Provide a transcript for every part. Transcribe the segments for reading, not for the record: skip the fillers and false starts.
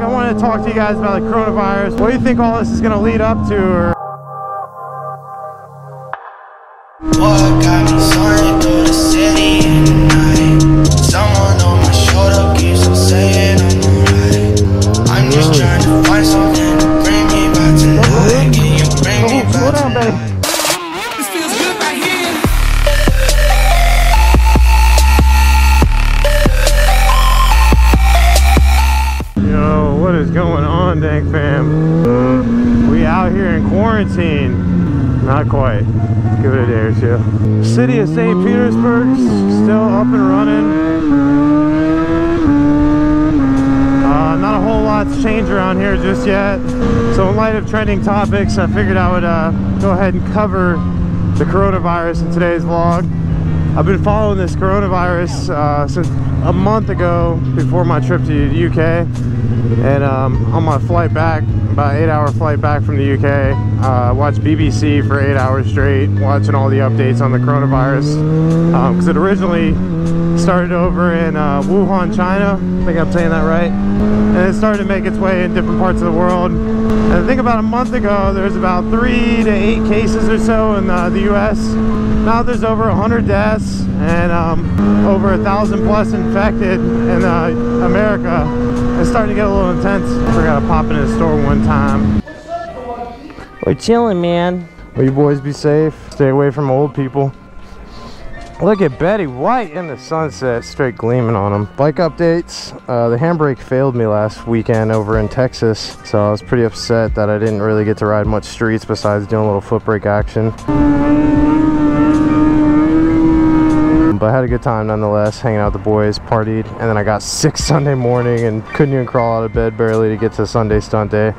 I wanted to talk to you guys about the coronavirus. What do you think all this is going to lead up to? Or what got me soaring through the city in the night? Someone on my shoulder keeps on saying I'm alright. I'm just trying to find something to bring me back to life. Can you bring me back to life? This feels good right here. Yo, what is going on, Dank fam? We out here in quarantine. Not quite. Give it a day or two. City of St. Petersburg still up and running. Not a whole lot's changed around here just yet. So in light of trending topics, I figured I would go ahead and cover the coronavirus in today's vlog. I've been following this coronavirus since a month ago, before my trip to the UK. And on my flight back, about 8-hour flight back from the UK, watched BBC for 8 hours straight, watching all the updates on the coronavirus, because it originally started over in Wuhan, China. I think I'm saying that right. And it started to make its way in different parts of the world. And I think about a month ago, there's about 3 to 8 cases or so in the US. Now there's over 100 deaths and over 1,000 plus infected in America. It's starting to get a little intense. Forgot to pop in the store one time. We're chilling, man. Will you boys be safe? Stay away from old people. Look at Betty White in the sunset, straight gleaming on them. Bike updates. The handbrake failed me last weekend over in Texas, so I was pretty upset that I didn't really get to ride much streets besides doing a little foot brake action. But I had a good time nonetheless, hanging out with the boys, partied, and then I got sick Sunday morning and couldn't even crawl out of bed barely to get to Sunday stunt day.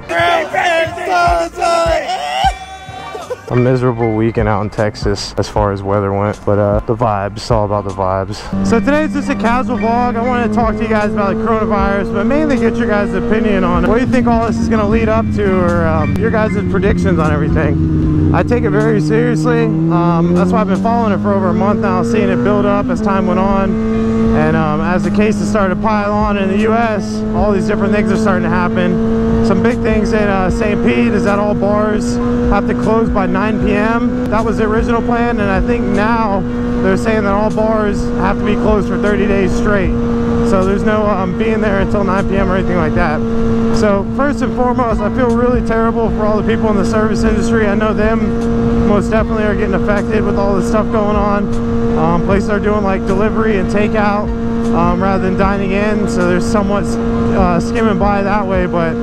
A miserable weekend out in Texas as far as weather went, but the vibes, all about the vibes. So today's just a casual vlog. I wanted to talk to you guys about the coronavirus, but mainly get your guys' opinion on it. What do you think all this is going to lead up to, or your guys' predictions on everything? I take it very seriously. That's why I've been following it for over a month now, seeing it build up as time went on. And as the cases started to pile on in the US, all these different things are starting to happen. Some big things in St. Pete is that all bars have to close by 9 p.m. That was the original plan, and I think now they're saying that all bars have to be closed for 30 days straight. So there's no being there until 9 p.m. or anything like that. So first and foremost, I feel really terrible for all the people in the service industry. I know them most definitely are getting affected with all this stuff going on. Places are doing like delivery and takeout rather than dining in, so there's somewhat skimming by that way, but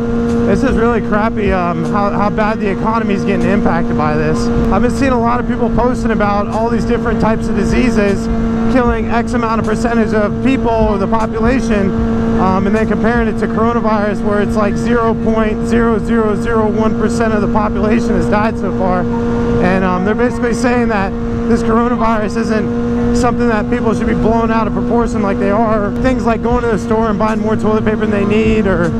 this is really crappy how bad the economy is getting impacted by this. I've been seeing a lot of people posting about all these different types of diseases killing X amount of percentage of people or the population, and then comparing it to coronavirus where it's like 0.0001% of the population has died so far. And they're basically saying that this coronavirus isn't something that people should be blown out of proportion like they are. Things like going to the store and buying more toilet paper than they need, or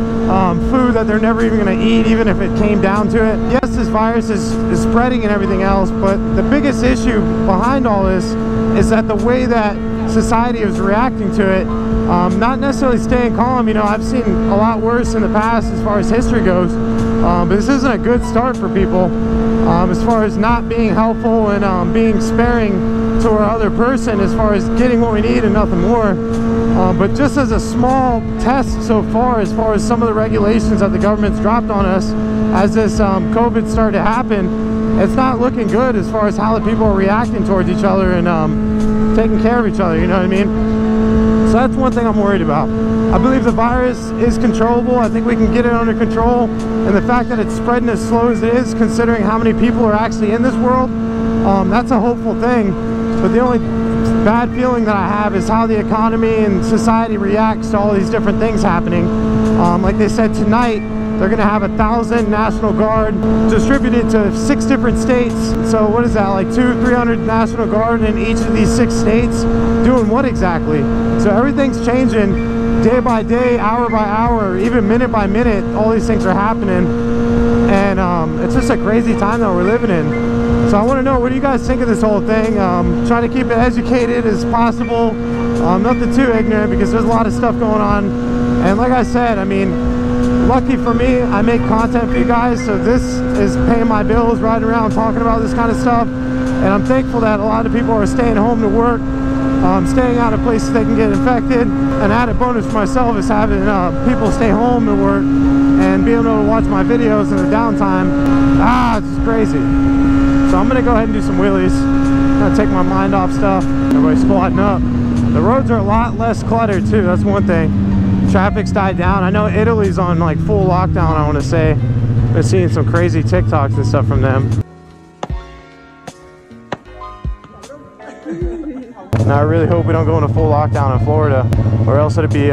food that they're never even going to eat, even if it came down to it. Yes, this virus is spreading and everything else, but the biggest issue behind all this is that the way that society is reacting to it, not necessarily staying calm. You know, I've seen a lot worse in the past as far as history goes, but this isn't a good start for people as far as not being helpful and being sparing to our other person as far as getting what we need and nothing more. But just as a small test so far as some of the regulations that the government's dropped on us as this COVID started to happen, it's not looking good as far as how the people are reacting towards each other and taking care of each other, you know what I mean? So that's one thing I'm worried about. I believe the virus is controllable. I think we can get it under control, and the fact that it's spreading as slow as it is, considering how many people are actually in this world, that's a hopeful thing. But the only bad feeling that I have is how the economy and society reacts to all these different things happening. Like they said tonight, they're going to have 1,000 National Guard distributed to 6 different states. So what is that, like 200-300 National Guard in each of these 6 states? Doing what exactly? So everything's changing day by day, hour by hour, even minute by minute. All these things are happening, and it's just a crazy time that we're living in. So I want to know, what do you guys think of this whole thing? Try to keep it educated as possible, nothing too ignorant, because there's a lot of stuff going on. And like I said, I mean, lucky for me, I make content for you guys, so this is paying my bills, riding around talking about this kind of stuff. And I'm thankful that a lot of people are staying home to work, staying out of places they can get infected. An added bonus for myself is having people stay home to work and being able to watch my videos in the downtime. It's just crazy. So I'm gonna go ahead and do some wheelies. I'm gonna take my mind off stuff. Everybody's squatting up. The roads are a lot less cluttered too, that's one thing. Traffic's died down. I know Italy's on like full lockdown, I want to say. I've been seeing some crazy TikToks and stuff from them. Now I really hope we don't go into full lockdown in Florida, or else it'd be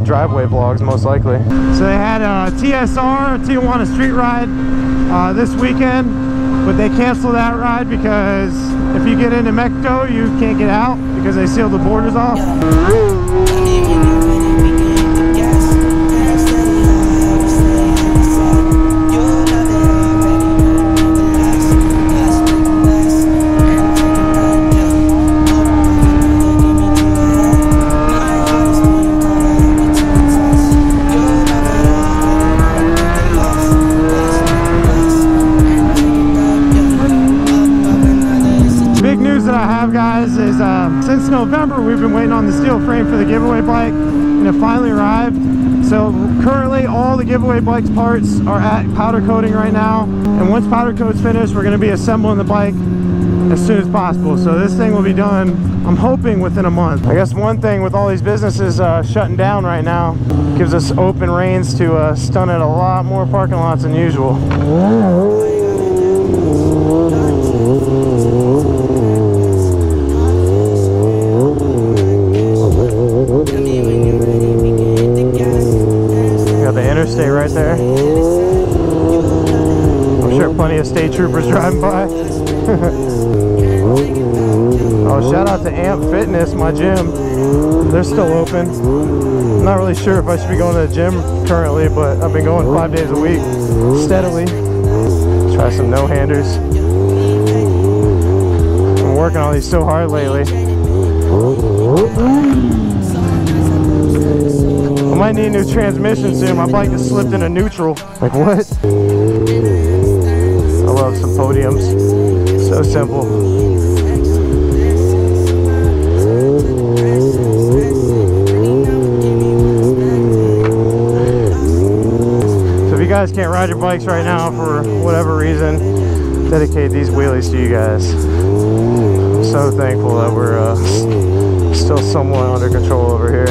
driveway vlogs most likely. So they had a TSR, Tijuana Street Ride, this weekend, but they canceled that ride because if you get into Mexico, you can't get out because they sealed the borders off. Guys, is since November we've been waiting on the steel frame for the giveaway bike, and it finally arrived. So currently all the giveaway bike's parts are at powder coating right now, and once powder coat's finished, we're going to be assembling the bike as soon as possible. So this thing will be done, I'm hoping, within a month. I guess one thing with all these businesses shutting down right now gives us open reins to stun at a lot more parking lots than usual. Interstate right there. I'm sure plenty of state troopers driving by. Oh, shout out to Amp Fitness, my gym. They're still open. I'm not really sure if I should be going to the gym currently, but I've been going 5 days a week steadily. Try some no-handers. I'm working on these so hard lately. I might need a new transmission soon. My bike just slipped into neutral. Like, what? I love some podiums. So simple. So if you guys can't ride your bikes right now for whatever reason, dedicate these wheelies to you guys. I'm so thankful that we're still somewhat under control over here.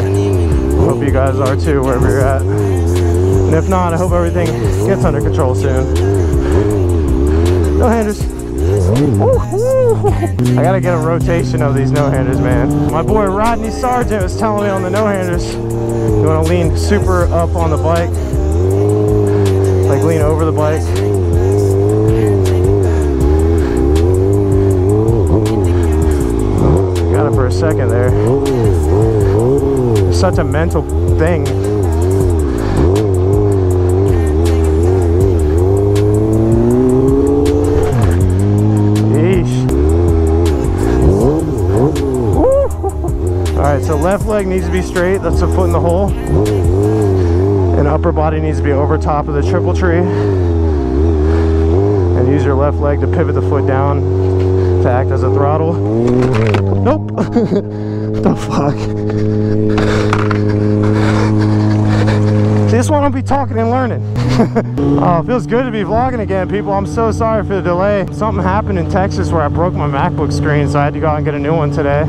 Hope you guys are too, wherever you're at. And if not, I hope everything gets under control soon. No-handers. I gotta get a rotation of these no-handers, man. My boy Rodney Sargent was telling me on the no-handers, you wanna lean super up on the bike, like lean over the bike. Got it for a second there. Such a mental thing. Yeesh. Alright, so left leg needs to be straight. That's the foot in the hole. And upper body needs to be over top of the triple tree. And use your left leg to pivot the foot down to act as a throttle. Nope. What the fuck? See, this one I'll be talking and learning. Oh, it feels good to be vlogging again, people. I'm so sorry for the delay. Something happened in Texas where I broke my MacBook screen, so I had to go out and get a new one today.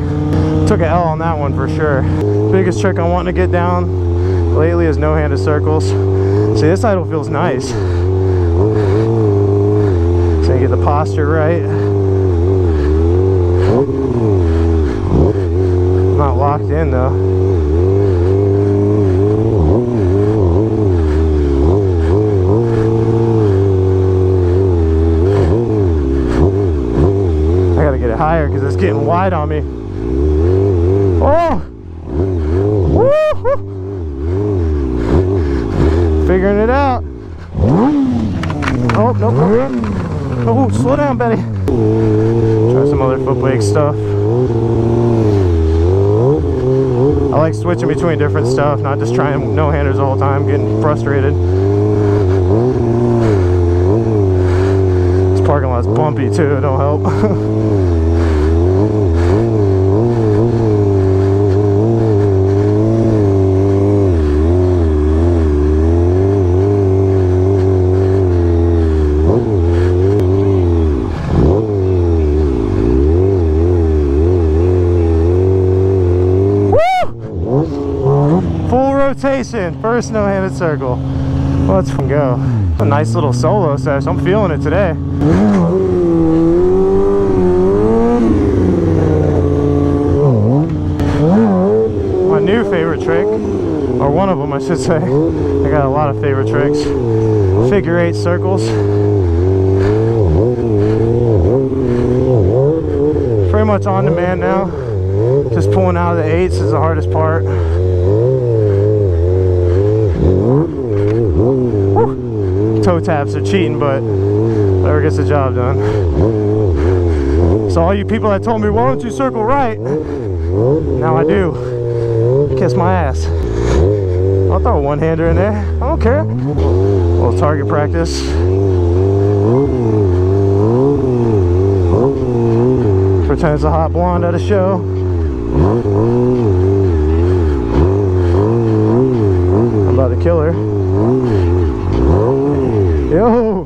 Took an L on that one for sure. Biggest trick I'm wanting to get down lately is no-handed circles. See, this idle feels nice. So you get the posture right. Not locked in though. I gotta get it higher because it's getting wide on me. Oh! Woo-hoo! Figuring it out. Oh, nope. Oh, slow down, Betty. Try some other foot brake stuff. I like switching between different stuff, not just trying no-handers all the time, getting frustrated. This parking lot's bumpy too, it don't help. Rotation, first no-handed circle. Let's go. A nice little solo session. I'm feeling it today. My new favorite trick, or one of them I should say. I got a lot of favorite tricks. Figure 8 circles. Pretty much on demand now. Just pulling out of the 8s is the hardest part. Toe taps are cheating, but whatever gets the job done. So all you people that told me, why don't you circle right? Now I do. Kiss my ass. I'll throw a one-hander in there. I don't care. A little target practice. Pretend it's a hot blonde at a show. I'm about to kill her. Yo!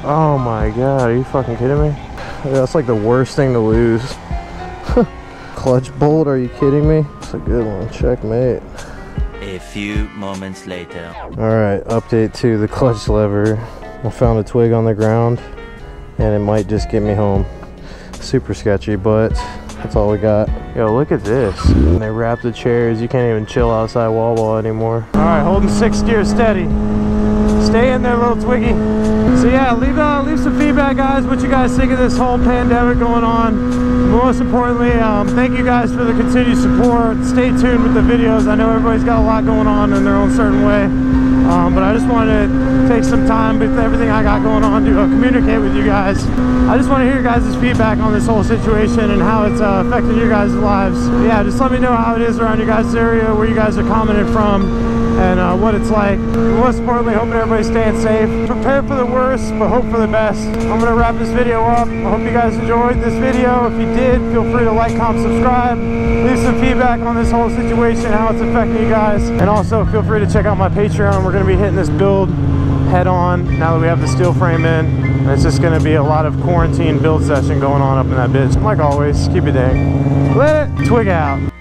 Oh my god, are you fucking kidding me? That's like the worst thing to lose. Clutch bolt, are you kidding me? It's a good one, checkmate. A few moments later. Alright, update to the clutch lever. I found a twig on the ground and it might just get me home. Super sketchy, but that's all we got. Yo, look at this. And they wrap the chairs. You can't even chill outside wall anymore. All right, holding 6th gear steady. Stay in there, little twiggy. So yeah, leave some feedback, guys, what you guys think of this whole pandemic going on. Most importantly, thank you guys for the continued support. Stay tuned with the videos. I know everybody's got a lot going on in their own certain way. But I just wanted to take some time with everything I got going on to communicate with you guys. I just want to hear your guys' feedback on this whole situation and how it's affecting your guys' lives. But yeah, just let me know how it is around your guys' area, where you guys are commenting from, and what it's like. Most importantly, hoping everybody's staying safe. Prepare for the worst, but hope for the best. I'm going to wrap this video up. I hope you guys enjoyed this video. If you did, feel free to like, comment, subscribe. Leave some feedback on this whole situation, how it's affecting you guys. And also, feel free to check out my Patreon. We're going to be hitting this build head on now that we have the steel frame in. And it's just going to be a lot of quarantine build session going on up in that bitch. Like always, keep it dang. Let it twig out.